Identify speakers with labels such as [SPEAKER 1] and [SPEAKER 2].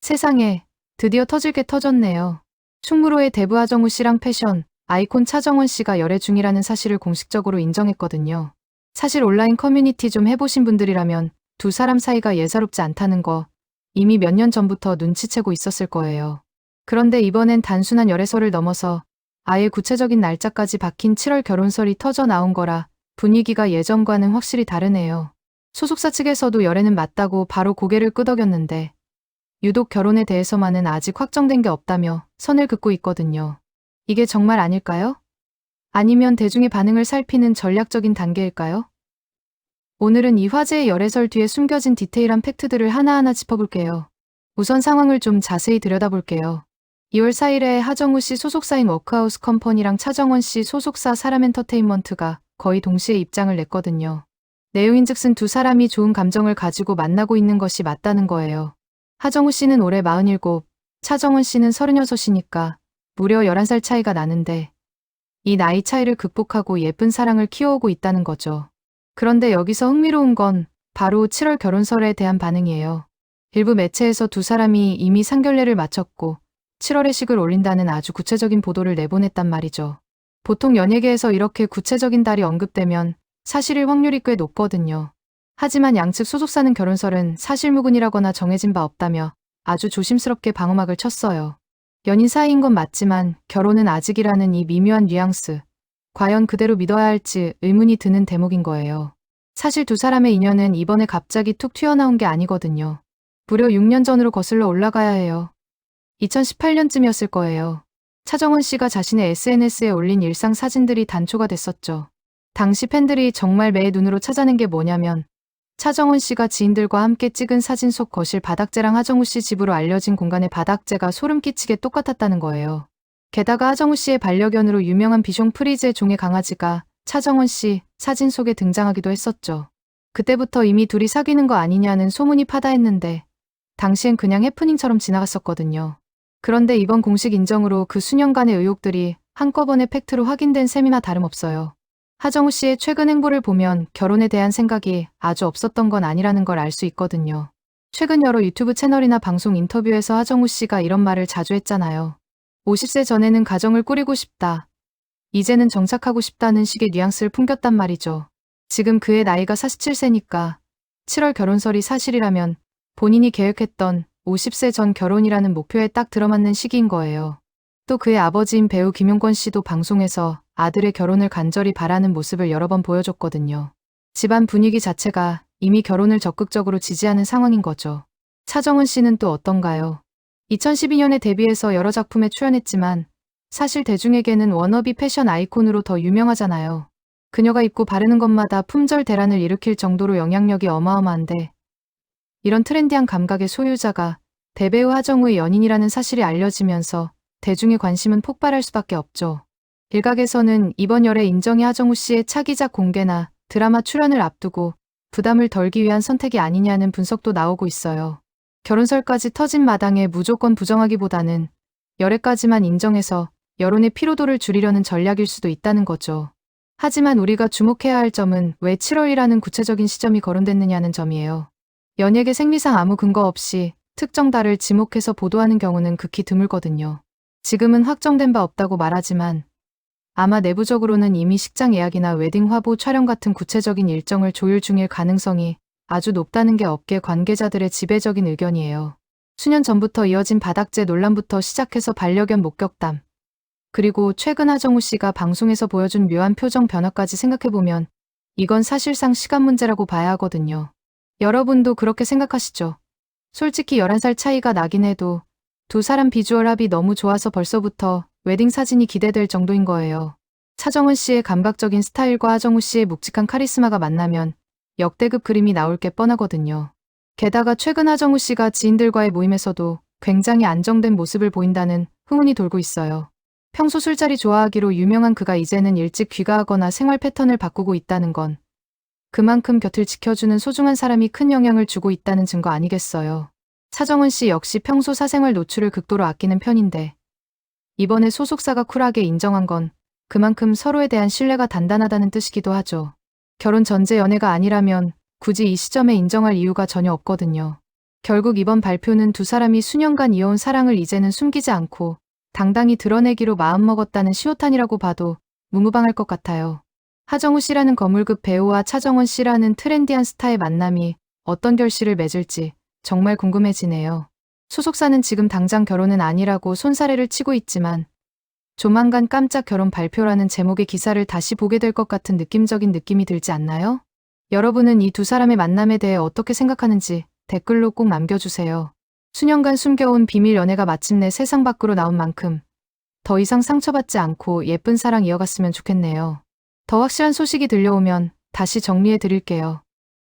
[SPEAKER 1] 세상에, 드디어 터질 게 터졌네요. 충무로의 대부 하정우 씨랑 패션 아이콘 차정원 씨가 열애 중이라는 사실을 공식적으로 인정했거든요. 사실 온라인 커뮤니티 좀 해보신 분들이라면 두 사람 사이가 예사롭지 않다는 거 이미 몇 년 전부터 눈치채고 있었을 거예요. 그런데 이번엔 단순한 열애설을 넘어서 아예 구체적인 날짜까지 박힌 7월 결혼설이 터져 나온 거라 분위기가 예전과는 확실히 다르네요. 소속사 측에서도 열애는 맞다고 바로 고개를 끄덕였는데 유독 결혼에 대해서만은 아직 확정된 게 없다며 선을 긋고 있거든요. 이게 정말 아닐까요? 아니면 대중의 반응을 살피는 전략적인 단계일까요? 오늘은 이 화제의 열애설 뒤에 숨겨진 디테일한 팩트들을 하나하나 짚어볼게요. 우선 상황을 좀 자세히 들여다볼게요. 2월 4일에 하정우 씨 소속사인 워크하우스 컴퍼니랑 차정원 씨 소속사 사람엔터테인먼트가 거의 동시에 입장을 냈거든요. 내용인즉슨 두 사람이 좋은 감정을 가지고 만나고 있는 것이 맞다는 거예요. 하정우 씨는 올해 47, 차정원 씨는 36이니까 무려 11살 차이가 나는데 이 나이 차이를 극복하고 예쁜 사랑을 키워오고 있다는 거죠. 그런데 여기서 흥미로운 건 바로 7월 결혼설에 대한 반응이에요. 일부 매체에서 두 사람이 이미 상견례를 마쳤고 7월에 식을 올린다는 아주 구체적인 보도를 내보냈단 말이죠. 보통 연예계에서 이렇게 구체적인 달이 언급되면 사실일 확률이 꽤 높거든요. 하지만 양측 소속사는 결혼설은 사실무근이라거나 정해진 바 없다며 아주 조심스럽게 방어막을 쳤어요. 연인 사이인 건 맞지만 결혼은 아직이라는 이 미묘한 뉘앙스. 과연 그대로 믿어야 할지 의문이 드는 대목인 거예요. 사실 두 사람의 인연은 이번에 갑자기 툭 튀어나온 게 아니거든요. 무려 6년 전으로 거슬러 올라가야 해요. 2018년쯤이었을 거예요. 차정원 씨가 자신의 SNS에 올린 일상 사진들이 단초가 됐었죠. 당시 팬들이 정말 매의 눈으로 찾아낸 게 뭐냐면 차정원 씨가 지인들과 함께 찍은 사진 속 거실 바닥재랑 하정우 씨 집으로 알려진 공간의 바닥재가 소름 끼치게 똑같았다는 거예요. 게다가 하정우 씨의 반려견으로 유명한 비숑 프리즈의 종의 강아지가 차정원 씨 사진 속에 등장하기도 했었죠. 그때부터 이미 둘이 사귀는 거 아니냐는 소문이 파다했는데 당시엔 그냥 해프닝처럼 지나갔었거든요. 그런데 이번 공식 인정으로 그 수년간의 의혹들이 한꺼번에 팩트로 확인된 셈이나 다름없어요. 하정우 씨의 최근 행보를 보면 결혼에 대한 생각이 아주 없었던 건 아니라는 걸 알 수 있거든요. 최근 여러 유튜브 채널이나 방송 인터뷰에서 하정우 씨가 이런 말을 자주 했잖아요. 50세 전에는 가정을 꾸리고 싶다. 이제는 정착하고 싶다는 식의 뉘앙스를 풍겼단 말이죠. 지금 그의 나이가 47세니까 7월 결혼설이 사실이라면 본인이 계획했던 50세 전 결혼이라는 목표에 딱 들어맞는 시기인 거예요. 또 그의 아버지인 배우 김용권 씨도 방송에서 아들의 결혼을 간절히 바라는 모습을 여러 번 보여줬거든요. 집안 분위기 자체가 이미 결혼을 적극적으로 지지하는 상황인 거죠. 차정원 씨는 또 어떤가요? 2012년에 데뷔해서 여러 작품에 출연했지만 사실 대중에게는 워너비 패션 아이콘으로 더 유명하잖아요. 그녀가 입고 바르는 것마다 품절 대란을 일으킬 정도로 영향력이 어마어마한데 이런 트렌디한 감각의 소유자가 대배우 하정우의 연인이라는 사실이 알려지면서 대중의 관심은 폭발할 수밖에 없죠. 일각에서는 이번 열애 인정이 하정우 씨의 차기작 공개나 드라마 출연을 앞두고 부담을 덜기 위한 선택이 아니냐는 분석도 나오고 있어요. 결혼설까지 터진 마당에 무조건 부정하기보다는 열애까지만 인정해서 여론의 피로도를 줄이려는 전략일 수도 있다는 거죠. 하지만 우리가 주목해야 할 점은 왜 7월이라는 구체적인 시점이 거론됐느냐는 점이에요. 연예계 생리상 아무 근거 없이 특정 달을 지목해서 보도하는 경우는 극히 드물거든요. 지금은 확정된 바 없다고 말하지만 아마 내부적으로는 이미 식장 예약이나 웨딩 화보 촬영 같은 구체적인 일정을 조율 중일 가능성이 아주 높다는 게 업계 관계자들의 지배적인 의견이에요. 수년 전부터 이어진 바닥재 논란부터 시작해서 반려견 목격담, 그리고 최근 하정우 씨가 방송에서 보여준 묘한 표정 변화까지 생각해보면 이건 사실상 시간 문제라고 봐야 하거든요. 여러분도 그렇게 생각하시죠? 솔직히 11살 차이가 나긴 해도 두 사람 비주얼 합이 너무 좋아서 벌써부터 웨딩 사진이 기대될 정도인 거예요. 차정원 씨의 감각적인 스타일과 하정우 씨의 묵직한 카리스마가 만나면 역대급 그림이 나올 게 뻔하거든요. 게다가 최근 하정우 씨가 지인들과의 모임에서도 굉장히 안정된 모습을 보인다는 후문이 돌고 있어요. 평소 술자리 좋아하기로 유명한 그가 이제는 일찍 귀가하거나 생활 패턴을 바꾸고 있다는 건 그만큼 곁을 지켜주는 소중한 사람이 큰 영향을 주고 있다는 증거 아니겠어요. 차정원 씨 역시 평소 사생활 노출을 극도로 아끼는 편인데 이번에 소속사가 쿨하게 인정한 건 그만큼 서로에 대한 신뢰가 단단하다는 뜻이기도 하죠. 결혼 전제 연애가 아니라면 굳이 이 시점에 인정할 이유가 전혀 없거든요. 결국 이번 발표는 두 사람이 수년간 이어온 사랑을 이제는 숨기지 않고 당당히 드러내기로 마음먹었다는 시호탄이라고 봐도 무무방할 것 같아요. 하정우 씨라는 거물급 배우와 차정원 씨라는 트렌디한 스타의 만남이 어떤 결실을 맺을지 정말 궁금해지네요. 소속사는 지금 당장 결혼은 아니라고 손사래를 치고 있지만 조만간 깜짝 결혼 발표라는 제목의 기사를 다시 보게 될 것 같은 느낌적인 느낌이 들지 않나요? 여러분은 이 두 사람의 만남에 대해 어떻게 생각하는지 댓글로 꼭 남겨주세요. 수년간 숨겨온 비밀 연애가 마침내 세상 밖으로 나온 만큼 더 이상 상처받지 않고 예쁜 사랑 이어갔으면 좋겠네요. 더 확실한 소식이 들려오면 다시 정리해 드릴게요.